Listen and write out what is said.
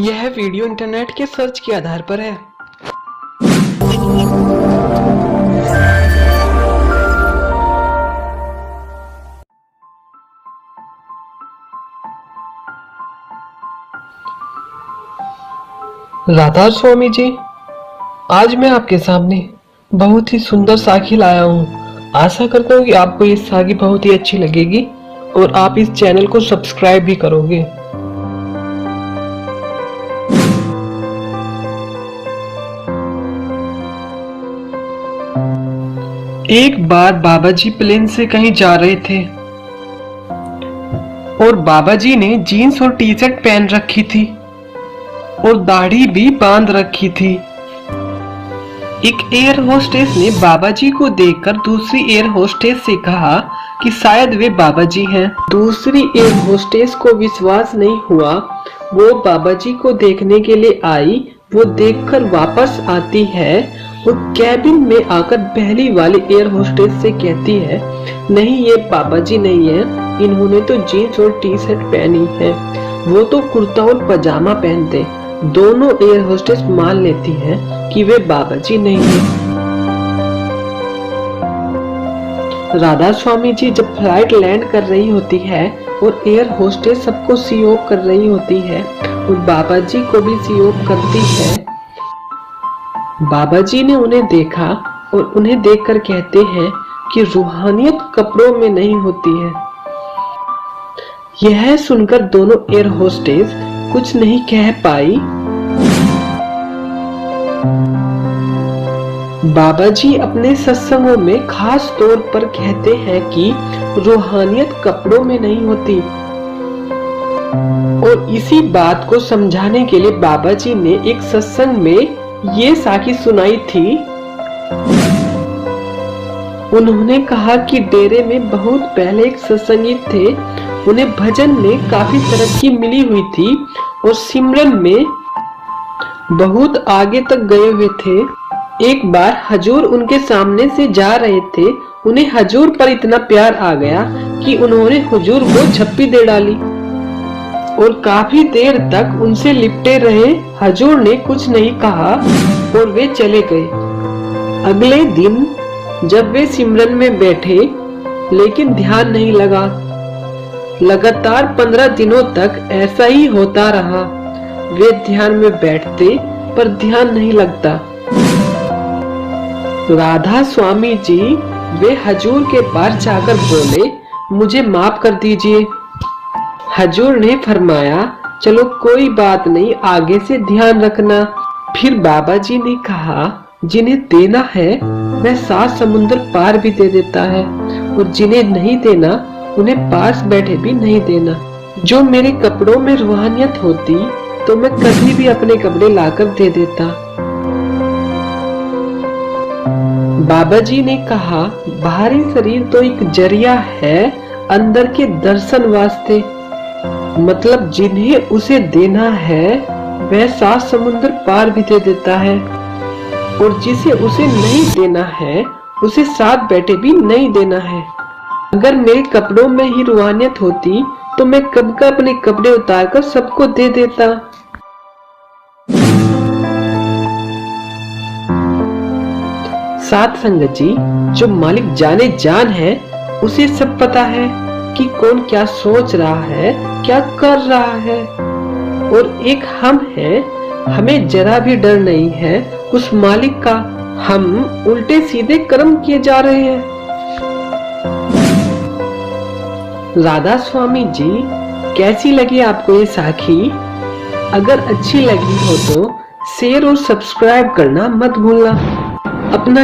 यह video internet के search के आधार पर है। राधा स्वामी जी, आज मैं आपके सामने बहुत ही सुंदर साखी लाया हूँ। आशा करता हूँ कि आपको ये साखी बहुत ही अच्छी लगेगी और आप इस चैनल को सब्सक्राइब भी करोगे। एक बार बाबा जी प्लेन से कहीं जा रहे थे और बाबा जी ने जीन्स और टी शर्ट पहन रखी थी और दाढ़ी भी बांध रखी थी। एक एयर होस्टेस ने बाबा जी को देखकर दूसरी एयर होस्टेस से कहा कि शायद वे बाबा जी हैं। दूसरी एयर होस्टेस को विश्वास नहीं हुआ। वो बाबा जी को देखने के लिए आई। वो देखकर वापस आती है और कैबिन में आकर पहली वाली एयर होस्टेस से कहती है, नहीं, ये बाबा जी नहीं है, इन्होंने तो जीन्स और टी शर्ट पहनी है, वो तो कुर्ता और पजामा पहनते। दोनों एयर होस्टेस मान लेती हैं कि वे बाबा जी नहीं हैं। राधा स्वामी जी जब फ्लाइट लैंड कर रही होती है और एयर होस्टेस सबको सी ऑफ कर रही होती है और बाबा जी को भी सी ऑफ करती है। बाबा जी ने उन्हें देखा और उन्हें देखकर कहते हैं कि रूहानियत कपड़ों में नहीं होती है। यह सुनकर दोनों एयर होस्टेस कुछ नहीं कह पाई। बाबा जी अपने सत्संगों में खास तौर पर कहते हैं कि रूहानियत कपड़ों में नहीं होती और इसी बात को समझाने के लिए बाबा जी ने एक सत्संग में ये साखी सुनाई थी। उन्होंने कहा कि डेरे में बहुत पहले एक सत्संगी थे, उन्हें भजन में काफी तरक्की मिली हुई थी और सिमरन में बहुत आगे तक गए हुए थे। एक बार हजूर उनके सामने से जा रहे थे। उन्हें हजूर पर इतना प्यार आ गया कि उन्होंने हुजूर को झप्पी दे डाली और काफी देर तक उनसे लिपटे रहे। हजूर ने कुछ नहीं कहा और वे चले गए। अगले दिन जब वे सिमरन में बैठे लेकिन ध्यान नहीं लगा। लगातार 15 दिनों तक ऐसा ही होता रहा। वे ध्यान में बैठते पर ध्यान नहीं लगता। राधा स्वामी जी वे हजूर के पास जाकर बोले, मुझे माफ कर दीजिए। हजूर ने फरमाया, चलो कोई बात नहीं, आगे से ध्यान रखना। फिर बाबा जी ने कहा, जिन्हें देना है वह 7 समुद्र पार भी दे देता है और जिन्हें नहीं देना उन्हें पास बैठे भी नहीं देना। जो मेरे कपड़ों में रूहानियत होती तो मैं कभी भी अपने कपड़े लाकर दे देता। बाबा जी ने कहा, बाहरी शरीर तो एक जरिया है अंदर के दर्शन वास्ते। मतलब जिन्हें उसे देना है वह 7 समुद्र पार भी दे देता है और जिसे उसे नहीं देना है उसे 7 बैठे भी नहीं देना है। अगर मेरे कपड़ों में ही रूहानियत होती तो मैं कब का अपने कपड़े उतारकर सबको दे देता। साथ संगत जी, जो मालिक जाने जान है उसे सब पता है कि कौन क्या सोच रहा है, क्या कर रहा है। और एक हम हैं, हमें जरा भी डर नहीं है उस मालिक का। हम उल्टे सीधे कर्म किए जा रहे हैं। राधा स्वामी जी, कैसी लगी आपको ये साखी? अगर अच्छी लगी हो तो शेयर और सब्सक्राइब करना मत भूलना। अपना